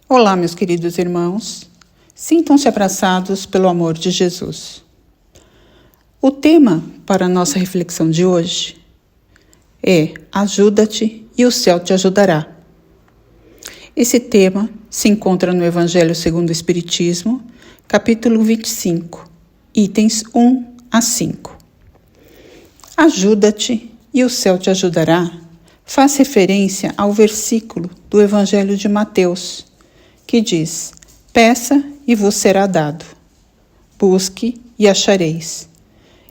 Olá, meus queridos irmãos. Sintam-se abraçados pelo amor de Jesus. O tema para a nossa reflexão de hoje é Ajuda-te e o céu te ajudará. Esse tema se encontra no Evangelho segundo o Espiritismo, capítulo 25, itens 1 a 5. Ajuda-te e o céu te ajudará faz referência ao versículo do Evangelho de Mateus, que diz: peça e vos será dado, busque e achareis,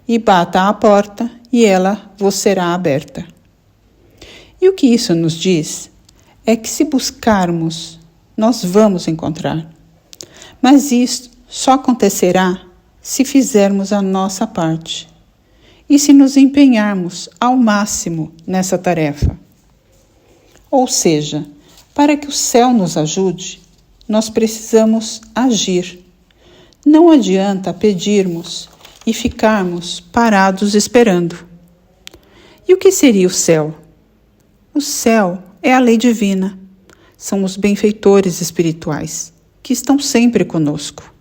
e bata à porta e ela vos será aberta. E o que isso nos diz é que se buscarmos, nós vamos encontrar. Mas isso só acontecerá se fizermos a nossa parte e se nos empenharmos ao máximo nessa tarefa. Ou seja, para que o céu nos ajude, nós precisamos agir. Não adianta pedirmos e ficarmos parados esperando. E o que seria o céu? O céu é a lei divina. São os benfeitores espirituais, que estão sempre conosco.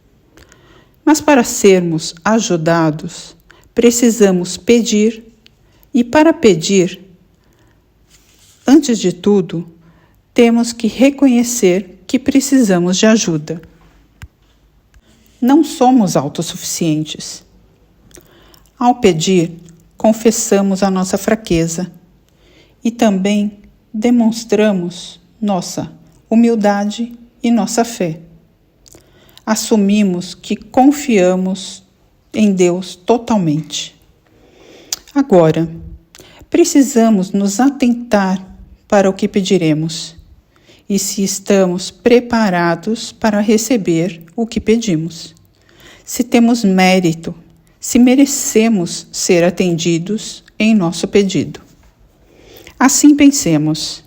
Mas para sermos ajudados, precisamos pedir, e para pedir, antes de tudo, temos que reconhecer que precisamos de ajuda. Não somos autossuficientes. Ao pedir, confessamos a nossa fraqueza e também demonstramos nossa humildade e nossa fé. Assumimos que confiamos em Deus totalmente. Agora, precisamos nos atentar para o que pediremos e se estamos preparados para receber o que pedimos. Se temos mérito, se merecemos ser atendidos em nosso pedido. Assim pensemos.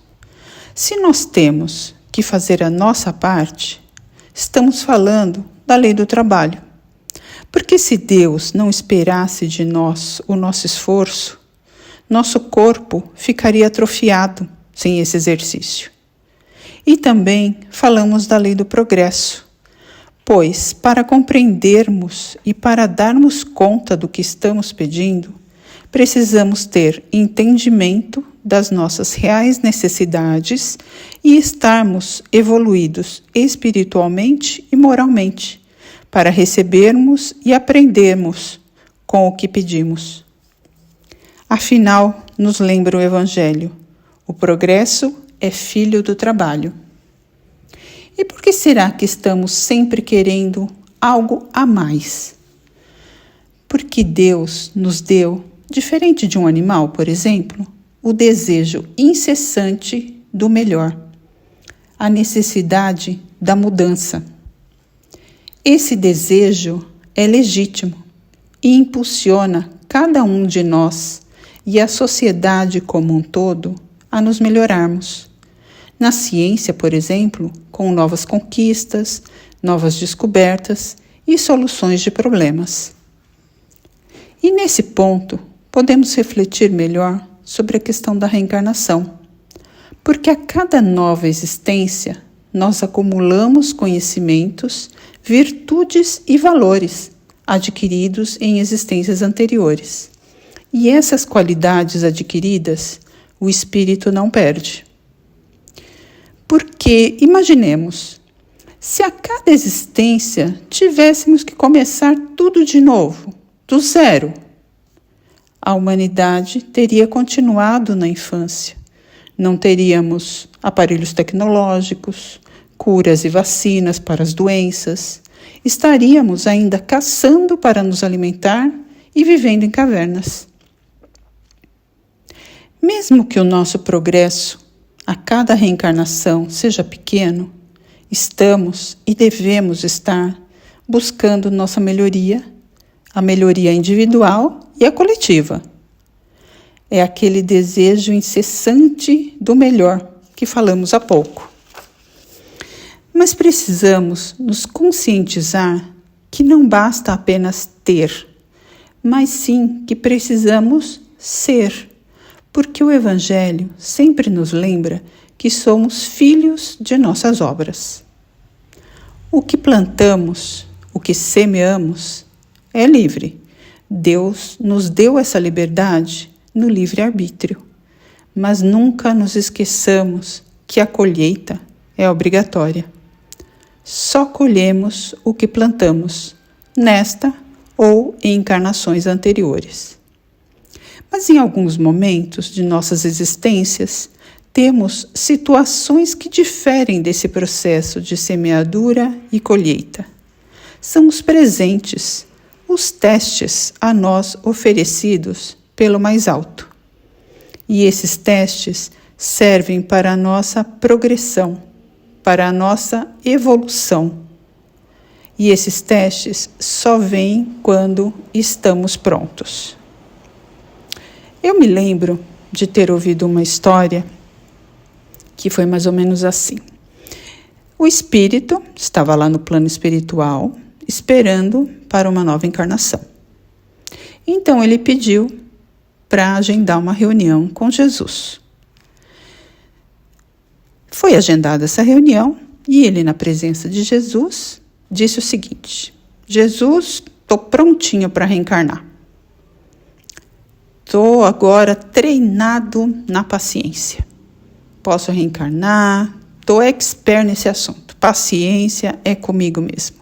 Se nós temos que fazer a nossa parte, estamos falando da lei do trabalho. Porque se Deus não esperasse de nós o nosso esforço, nosso corpo ficaria atrofiado sem esse exercício. E também falamos da lei do progresso, pois para compreendermos e para darmos conta do que estamos pedindo, precisamos ter entendimento das nossas reais necessidades e estarmos evoluídos espiritualmente e moralmente, para recebermos e aprendermos com o que pedimos. Afinal, nos lembra o Evangelho, o progresso é filho do trabalho. E por que será que estamos sempre querendo algo a mais? Porque Deus nos deu, diferente de um animal, por exemplo, o desejo incessante do melhor, a necessidade da mudança. Esse desejo é legítimo e impulsiona cada um de nós e a sociedade como um todo a nos melhorarmos. Na ciência, por exemplo, com novas conquistas, novas descobertas e soluções de problemas. E nesse ponto, podemos refletir melhor sobre a questão da reencarnação, porque a cada nova existência, nós acumulamos conhecimentos, virtudes e valores adquiridos em existências anteriores. E essas qualidades adquiridas, o espírito não perde. Porque, imaginemos, se a cada existência tivéssemos que começar tudo de novo, do zero, a humanidade teria continuado na infância. Não teríamos aparelhos tecnológicos, curas e vacinas para as doenças. Estaríamos ainda caçando para nos alimentar e vivendo em cavernas. Mesmo que o nosso progresso a cada reencarnação seja pequeno, estamos e devemos estar buscando nossa melhoria, a melhoria individual e a coletiva. É aquele desejo incessante do melhor que falamos há pouco. Mas precisamos nos conscientizar que não basta apenas ter, mas sim que precisamos ser, porque o Evangelho sempre nos lembra que somos filhos de nossas obras. O que plantamos, o que semeamos, é livre. Deus nos deu essa liberdade no livre-arbítrio. Mas nunca nos esqueçamos que a colheita é obrigatória. Só colhemos o que plantamos, nesta ou em encarnações anteriores. Mas em alguns momentos de nossas existências, temos situações que diferem desse processo de semeadura e colheita. São os presentes, os testes a nós oferecidos pelo mais alto. E esses testes servem para a nossa progressão, para a nossa evolução. E esses testes só vêm quando estamos prontos. Eu me lembro de ter ouvido uma história que foi mais ou menos assim. O espírito estava lá no plano espiritual, esperando para uma nova encarnação. Então ele pediu para agendar uma reunião com Jesus. Foi agendada essa reunião e ele, na presença de Jesus, disse o seguinte: Jesus, estou prontinho para reencarnar. Estou agora treinado na paciência. Posso reencarnar, estou expert nesse assunto. Paciência é comigo mesmo.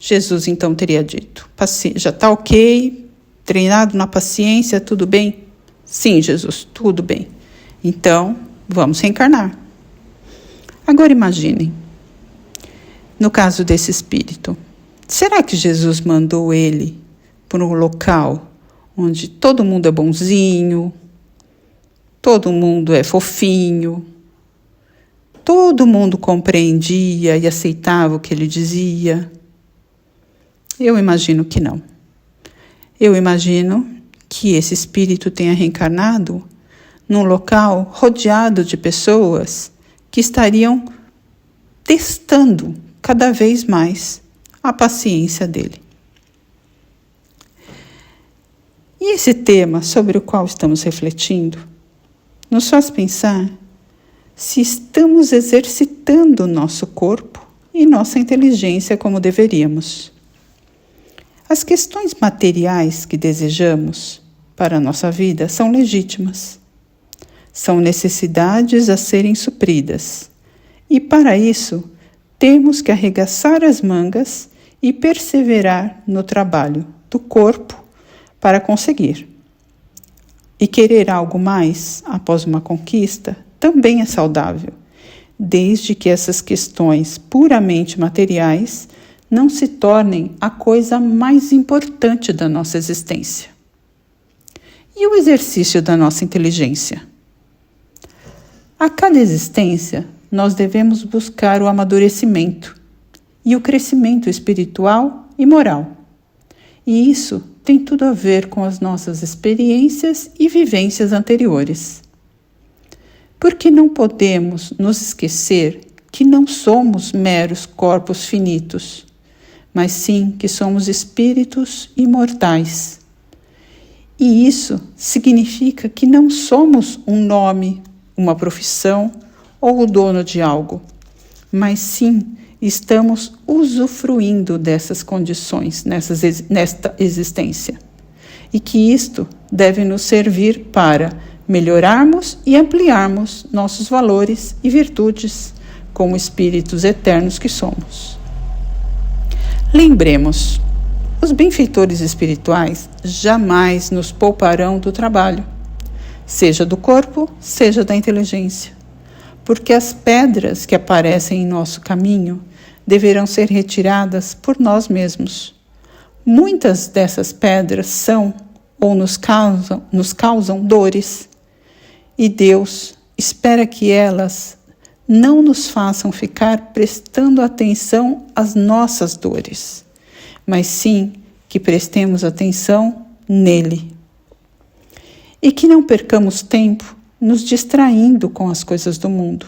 Jesus então teria dito: já está ok, treinado na paciência, tudo bem? Sim, Jesus, tudo bem. Então, vamos reencarnar. Agora imaginem, no caso desse espírito, será que Jesus mandou ele para um local onde todo mundo é bonzinho, todo mundo é fofinho, todo mundo compreendia e aceitava o que ele dizia? Eu imagino que não. Eu imagino que esse espírito tenha reencarnado num local rodeado de pessoas que estariam testando cada vez mais a paciência dele. E esse tema sobre o qual estamos refletindo nos faz pensar se estamos exercitando nosso corpo e nossa inteligência como deveríamos. As questões materiais que desejamos para a nossa vida são legítimas. São necessidades a serem supridas. E para isso, temos que arregaçar as mangas e perseverar no trabalho do corpo para conseguir. E querer algo mais após uma conquista também é saudável, desde que essas questões puramente materiais não se tornem a coisa mais importante da nossa existência. E o exercício da nossa inteligência? A cada existência, nós devemos buscar o amadurecimento e o crescimento espiritual e moral. E isso tem tudo a ver com as nossas experiências e vivências anteriores. Porque não podemos nos esquecer que não somos meros corpos finitos, mas sim que somos espíritos imortais. E isso significa que não somos um nome, uma profissão ou o dono de algo, mas sim estamos usufruindo dessas condições nesta existência. E que isto deve nos servir para melhorarmos e ampliarmos nossos valores e virtudes como espíritos eternos que somos. Lembremos, os benfeitores espirituais jamais nos pouparão do trabalho, seja do corpo, seja da inteligência, porque as pedras que aparecem em nosso caminho deverão ser retiradas por nós mesmos. Muitas dessas pedras são ou nos causam dores, e Deus espera que elas não nos façam ficar prestando atenção às nossas dores, mas sim que prestemos atenção nele. E que não percamos tempo nos distraindo com as coisas do mundo,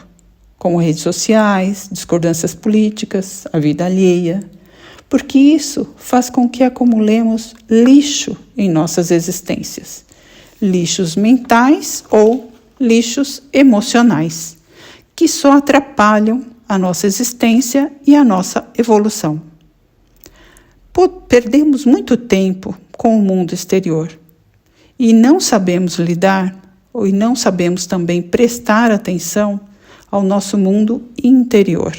como redes sociais, discordâncias políticas, a vida alheia, porque isso faz com que acumulemos lixo em nossas existências, lixos mentais ou lixos emocionais, que só atrapalham a nossa existência e a nossa evolução. Perdemos muito tempo com o mundo exterior e não sabemos lidar e não sabemos também prestar atenção ao nosso mundo interior.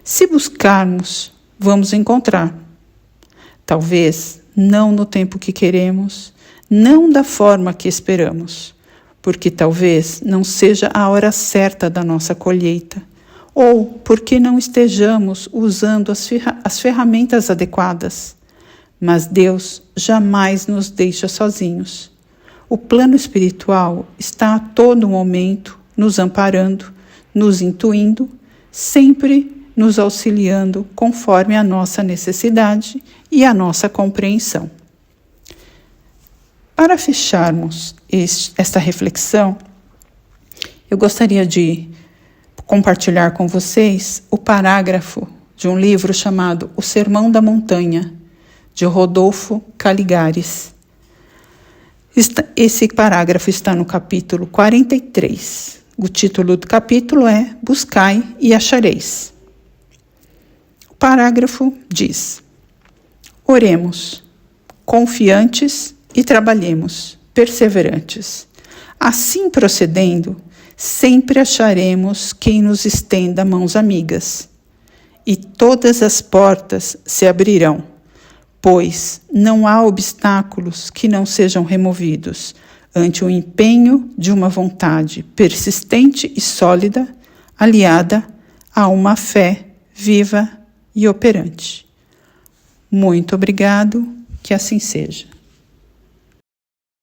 Se buscarmos, vamos encontrar. Talvez não no tempo que queremos, não da forma que esperamos, porque talvez não seja a hora certa da nossa colheita, ou porque não estejamos usando as ferramentas adequadas. Mas Deus jamais nos deixa sozinhos. O plano espiritual está a todo momento nos amparando, nos intuindo, sempre nos auxiliando conforme a nossa necessidade e a nossa compreensão. Para fecharmos esta reflexão, eu gostaria de compartilhar com vocês o parágrafo de um livro chamado O Sermão da Montanha, de Rodolfo Caligares. Esse parágrafo está no capítulo 43. O título do capítulo é Buscai e achareis. O parágrafo diz: oremos, confiantes e trabalhemos, perseverantes. Assim procedendo, sempre acharemos quem nos estenda mãos amigas, e todas as portas se abrirão, pois não há obstáculos que não sejam removidos ante o empenho de uma vontade persistente e sólida, aliada a uma fé viva e operante. Muito obrigado, que assim seja.